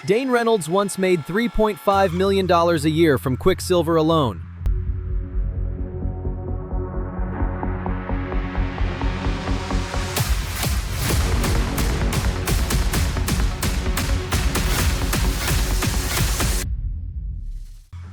Dane Reynolds once made $3.5 million a year from Quiksilver alone.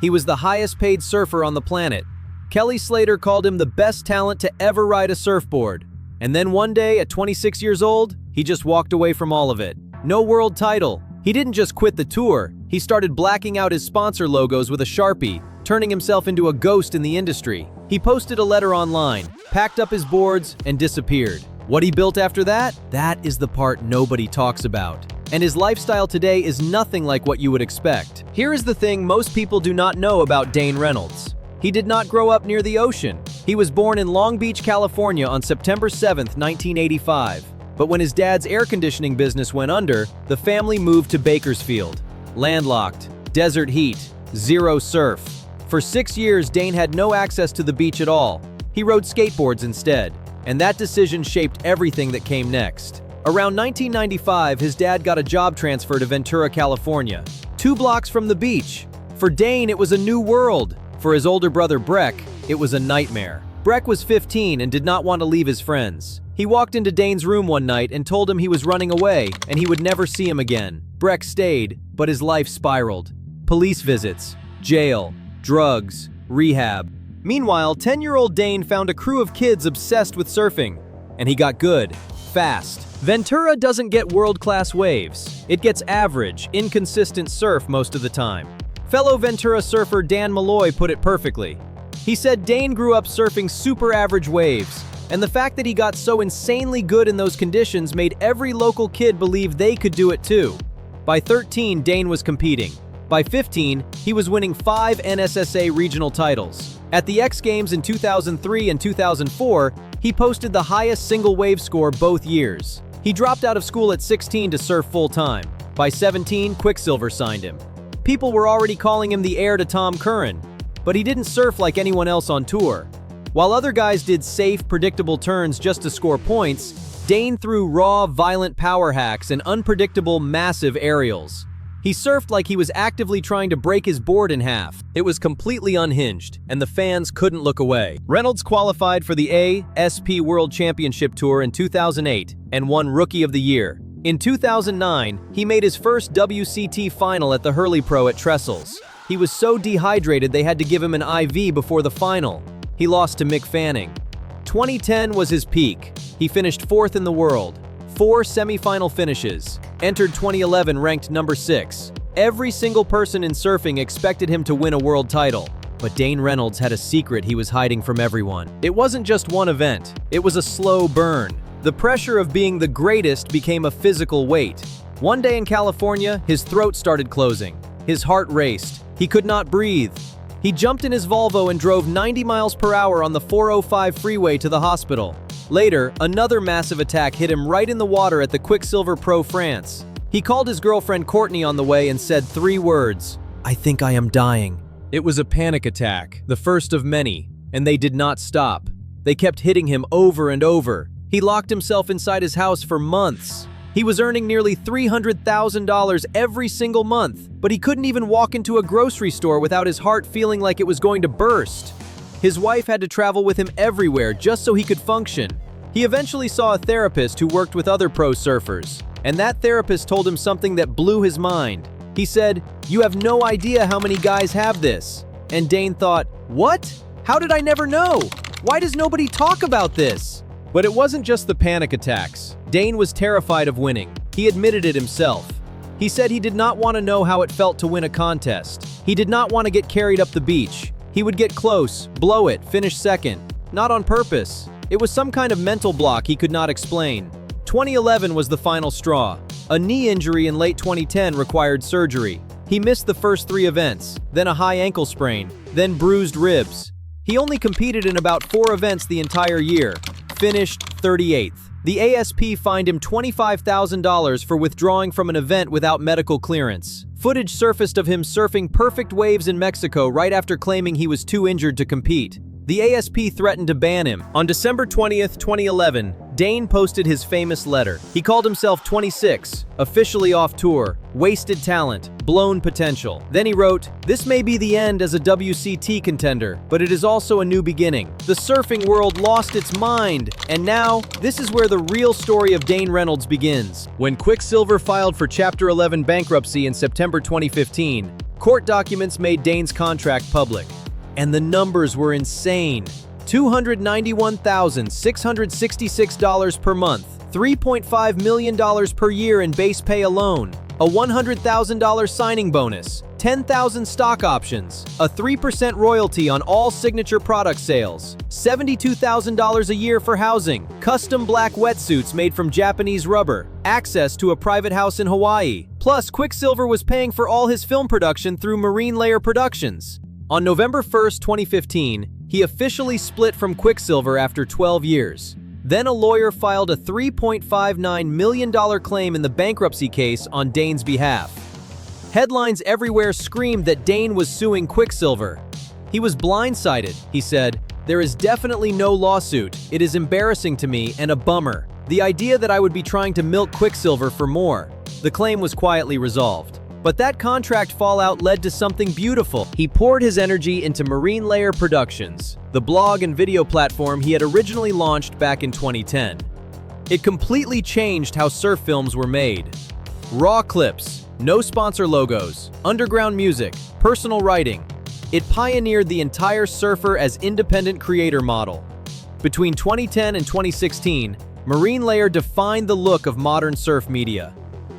He was the highest-paid surfer on the planet. Kelly Slater called him the best talent to ever ride a surfboard. And then one day, at 26 years old, he just walked away from all of it. No world title. He didn't just quit the tour, he started blacking out his sponsor logos with a Sharpie, turning himself into a ghost in the industry. He posted a letter online, packed up his boards, and disappeared. What he built after that? That is the part nobody talks about. And his lifestyle today is nothing like what you would expect. Here is the thing most people do not know about Dane Reynolds. He did not grow up near the ocean. He was born in Long Beach, California on September 7, 1985. But when his dad's air conditioning business went under, the family moved to Bakersfield. Landlocked, desert heat, zero surf. For 6 years, Dane had no access to the beach at all. He rode skateboards instead, and that decision shaped everything that came next. Around 1995, his dad got a job transfer to Ventura, California, 2 blocks from the beach. For Dane, it was a new world. For his older brother Breck, it was a nightmare. Breck was 15 and did not want to leave his friends. He walked into Dane's room one night and told him he was running away and he would never see him again. Breck stayed, but his life spiraled. Police visits, jail, drugs, rehab. Meanwhile, 10-year-old Dane found a crew of kids obsessed with surfing, and he got good, fast. Ventura doesn't get world-class waves. It gets average, inconsistent surf most of the time. Fellow Ventura surfer Dan Malloy put it perfectly. He said Dane grew up surfing super average waves, and the fact that he got so insanely good in those conditions made every local kid believe they could do it too. By 13, Dane was competing. By 15, he was winning 5 NSSA regional titles. At the X Games in 2003 and 2004, he posted the highest single wave score both years. He dropped out of school at 16 to surf full-time. By 17, Quiksilver signed him. People were already calling him the heir to Tom Curran, but he didn't surf like anyone else on tour. While other guys did safe, predictable turns just to score points, Dane threw raw, violent power hacks and unpredictable, massive aerials. He surfed like he was actively trying to break his board in half. It was completely unhinged, and the fans couldn't look away. Reynolds qualified for the ASP World Championship Tour in 2008 and won Rookie of the Year. In 2009, he made his first WCT final at the Hurley Pro at Trestles. He was so dehydrated they had to give him an IV before the final. He lost to Mick Fanning. 2010 was his peak. He finished 4th in the world, 4 semi-final finishes, entered 2011 ranked number 6. Every single person in surfing expected him to win a world title, but Dane Reynolds had a secret he was hiding from everyone. It wasn't just one event, it was a slow burn. The pressure of being the greatest became a physical weight. One day in California, his throat started closing. His heart raced. He could not breathe. He jumped in his Volvo and drove 90 miles per hour on the 405 freeway to the hospital. Later, another massive attack hit him right in the water at the Quiksilver Pro France. He called his girlfriend Courtney on the way and said 3 words, "I think I am dying." It was a panic attack, the first of many, and they did not stop. They kept hitting him over and over. He locked himself inside his house for months. He was earning nearly $300,000 every single month, but he couldn't even walk into a grocery store without his heart feeling like it was going to burst. His wife had to travel with him everywhere just so he could function. He eventually saw a therapist who worked with other pro surfers, and that therapist told him something that blew his mind. He said, "You have no idea how many guys have this." And Dane thought, "What? How did I never know? Why does nobody talk about this?" But it wasn't just the panic attacks. Dane was terrified of winning. He admitted it himself. He said he did not want to know how it felt to win a contest. He did not want to get carried up the beach. He would get close, blow it, finish second. Not on purpose. It was some kind of mental block he could not explain. 2011 was the final straw. A knee injury in late 2010 required surgery. He missed the first 3 events, then a high ankle sprain, then bruised ribs. He only competed in about 4 events the entire year. Finished 38th. The ASP fined him $25,000 for withdrawing from an event without medical clearance. Footage surfaced of him surfing perfect waves in Mexico right after claiming he was too injured to compete. The ASP threatened to ban him. On December 20th, 2011, Dane posted his famous letter. He called himself 26, officially off tour, wasted talent, blown potential. Then he wrote, "This may be the end as a WCT contender, but it is also a new beginning. The surfing world lost its mind, and now, this is where the real story of Dane Reynolds begins." When Quiksilver filed for Chapter 11 bankruptcy in September 2015, court documents made Dane's contract public. And the numbers were insane. $291,666 per month, $3.5 million per year in base pay alone, a $100,000 signing bonus, 10,000 stock options, a 3% royalty on all signature product sales, $72,000 a year for housing, custom black wetsuits made from Japanese rubber, access to a private house in Hawaii. Plus, Quiksilver was paying for all his film production through Marine Layer Productions. On November 1st, 2015, he officially split from Quiksilver after 12 years. Then a lawyer filed a $3.59 million claim in the bankruptcy case on Dane's behalf. Headlines everywhere screamed that Dane was suing Quiksilver. He was blindsided, he said. "There is definitely no lawsuit. It is embarrassing to me and a bummer. The idea that I would be trying to milk Quiksilver for more." The claim was quietly resolved. But that contract fallout led to something beautiful. He poured his energy into Marine Layer Productions, the blog and video platform he had originally launched back in 2010. It completely changed how surf films were made. Raw clips, no sponsor logos, underground music, personal writing. It pioneered the entire surfer as independent creator model. Between 2010 and 2016, Marine Layer defined the look of modern surf media.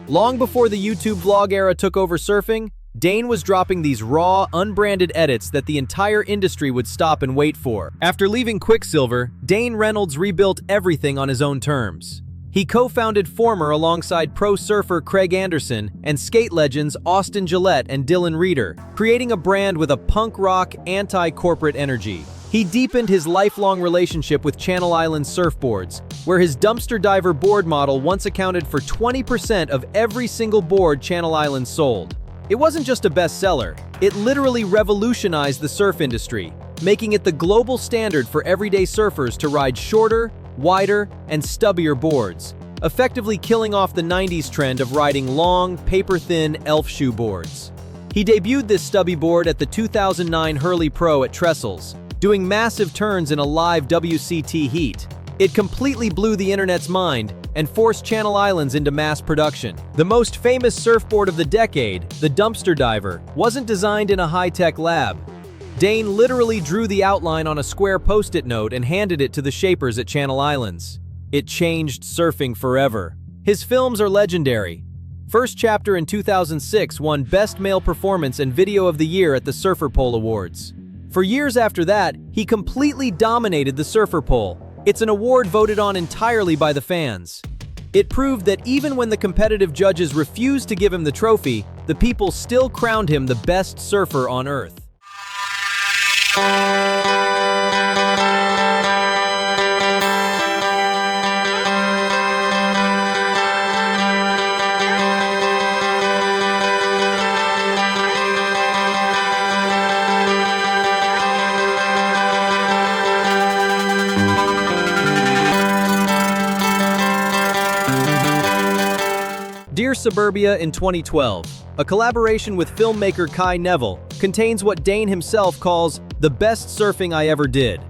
Long before the YouTube vlog era took over surfing, Dane was dropping these raw, unbranded edits that the entire industry would stop and wait for. After leaving Quiksilver, Dane Reynolds rebuilt everything on his own terms. He co-founded Former alongside pro surfer Craig Anderson and skate legends Austin Gillette and Dylan Reeder, creating a brand with a punk rock, anti-corporate energy. He deepened his lifelong relationship with Channel Islands Surfboards, where his dumpster diver board model once accounted for 20% of every single board Channel Islands sold. It wasn't just a bestseller, it literally revolutionized the surf industry, making it the global standard for everyday surfers to ride shorter, wider, and stubbier boards, effectively killing off the 90s trend of riding long, paper-thin elf shoe boards. He debuted this stubby board at the 2009 Hurley Pro at Trestles, doing massive turns in a live WCT heat. It completely blew the internet's mind and forced Channel Islands into mass production. The most famous surfboard of the decade, the dumpster diver, wasn't designed in a high-tech lab. Dane literally drew the outline on a square post-it note and handed it to the shapers at Channel Islands. It changed surfing forever. His films are legendary. First Chapter in 2006 won Best Male Performance and Video of the Year at the Surfer Pole Awards. For years after that, he completely dominated the Surfer Pole. It's an award voted on entirely by the fans. It proved that even when the competitive judges refused to give him the trophy, the people still crowned him the best surfer on Earth. Dear Suburbia in 2012, a collaboration with filmmaker Kai Neville, contains what Dane himself calls the best surfing I ever did.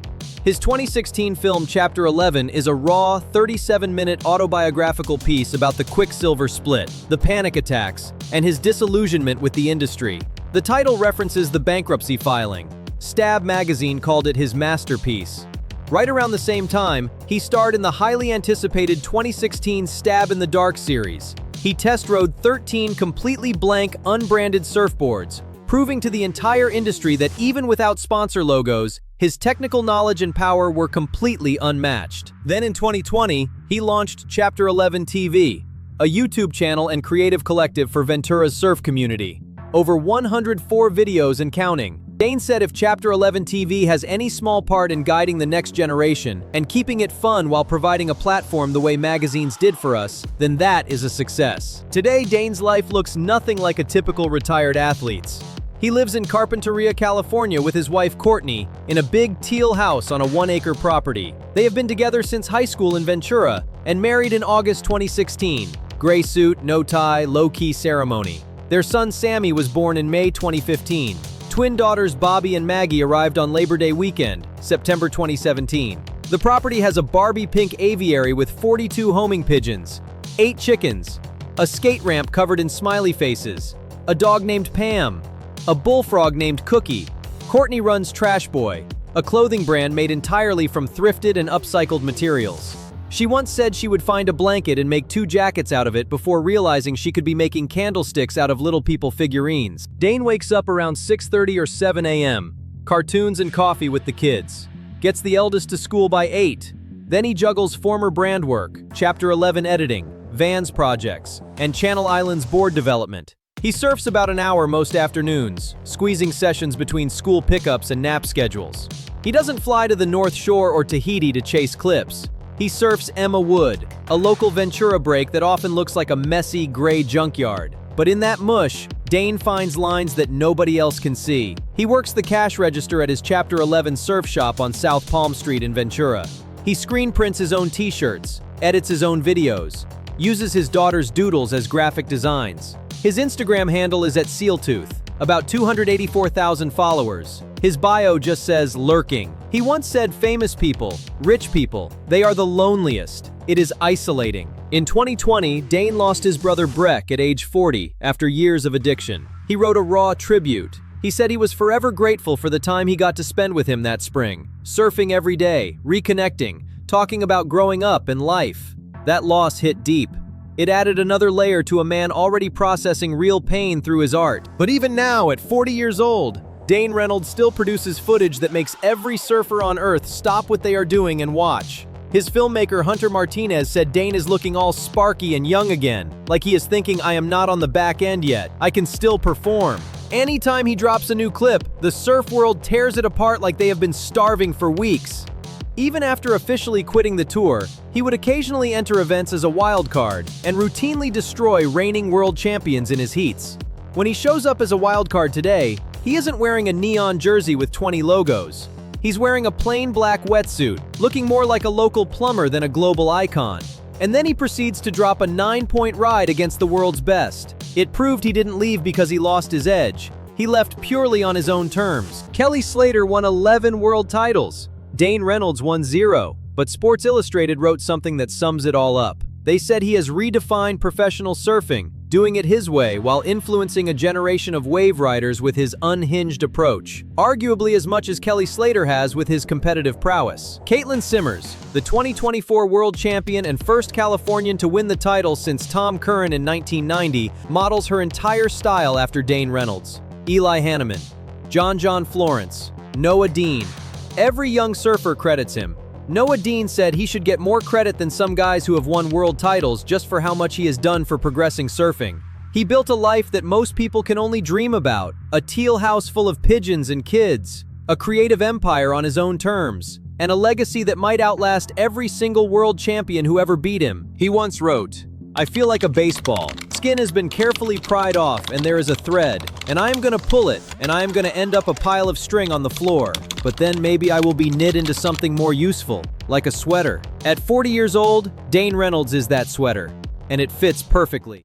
His 2016 film Chapter 11 is a raw, 37-minute autobiographical piece about the Quiksilver split, the panic attacks, and his disillusionment with the industry. The title references the bankruptcy filing. Stab magazine called it his masterpiece. Right around the same time, he starred in the highly anticipated 2016 Stab in the Dark series. He test rode 13 completely blank, unbranded surfboards, proving to the entire industry that even without sponsor logos, his technical knowledge and power were completely unmatched. Then in 2020, he launched Chapter 11 TV, a YouTube channel and creative collective for Ventura's surf community. Over 104 videos and counting. Dane said if Chapter 11 TV has any small part in guiding the next generation and keeping it fun while providing a platform the way magazines did for us, then that is a success. Today, Dane's life looks nothing like a typical retired athlete's. He lives in Carpinteria, California with his wife Courtney in a big teal house on a 1-acre property. They have been together since high school in Ventura and married in August 2016. Gray suit, no tie, low-key ceremony. Their son Sammy was born in May 2015. Twin daughters Bobby and Maggie arrived on Labor Day weekend, September 2017. The property has a Barbie pink aviary with 42 homing pigeons, 8 chickens, a skate ramp covered in smiley faces, a dog named Pam, a bullfrog named Cookie. Courtney runs Trash Boy, a clothing brand made entirely from thrifted and upcycled materials. She once said she would find a blanket and make 2 jackets out of it before realizing she could be making candlesticks out of Little People figurines. Dane wakes up around 6:30 or 7 a.m., cartoons and coffee with the kids. Gets the eldest to school by 8. Then he juggles former brand work, Chapter 11 editing, Vans projects, and Channel Islands board development. He surfs about an hour most afternoons, squeezing sessions between school pickups and nap schedules. He doesn't fly to the North Shore or Tahiti to chase clips. He surfs Emma Wood, a local Ventura break that often looks like a messy, gray junkyard. But in that mush, Dane finds lines that nobody else can see. He works the cash register at his Chapter 11 surf shop on South Palm Street in Ventura. He screen prints his own t-shirts, edits his own videos, uses his daughter's doodles as graphic designs. His Instagram handle is at Sealtooth, about 284,000 followers. His bio just says lurking. He once said famous people, rich people, they are the loneliest. It is isolating. In 2020, Dane lost his brother Breck at age 40 after years of addiction. He wrote a raw tribute. He said he was forever grateful for the time he got to spend with him that spring, surfing every day, reconnecting, talking about growing up and life. That loss hit deep. It added another layer to a man already processing real pain through his art. But even now, at 40 years old, Dane Reynolds still produces footage that makes every surfer on Earth stop what they are doing and watch. His filmmaker Hunter Martinez said Dane is looking all sparky and young again, like he is thinking, I am not on the back end yet, I can still perform. Anytime he drops a new clip, the surf world tears it apart like they have been starving for weeks. Even after officially quitting the tour, he would occasionally enter events as a wild card and routinely destroy reigning world champions in his heats. When he shows up as a wild card today, he isn't wearing a neon jersey with 20 logos. He's wearing a plain black wetsuit, looking more like a local plumber than a global icon. And then he proceeds to drop a 9-point ride against the world's best. It proved he didn't leave because he lost his edge. He left purely on his own terms. Kelly Slater won 11 world titles. Dane Reynolds won 0, but Sports Illustrated wrote something that sums it all up. They said he has redefined professional surfing, doing it his way while influencing a generation of wave riders with his unhinged approach, arguably as much as Kelly Slater has with his competitive prowess. Caitlin Simmers, the 2024 world champion and first Californian to win the title since Tom Curran in 1990, models her entire style after Dane Reynolds. Eli Hanneman, John Florence, Noah Dean. Every young surfer credits him. Noah Dean said he should get more credit than some guys who have won world titles just for how much he has done for progressing surfing. He built a life that most people can only dream about, a teal house full of pigeons and kids, a creative empire on his own terms, and a legacy that might outlast every single world champion who ever beat him. He once wrote, I feel like a baseball. Skin has been carefully pried off and there is a thread, and I am gonna pull it, and I am gonna end up a pile of string on the floor. But then maybe I will be knit into something more useful, like a sweater. At 40 years old, Dane Reynolds is that sweater, and it fits perfectly.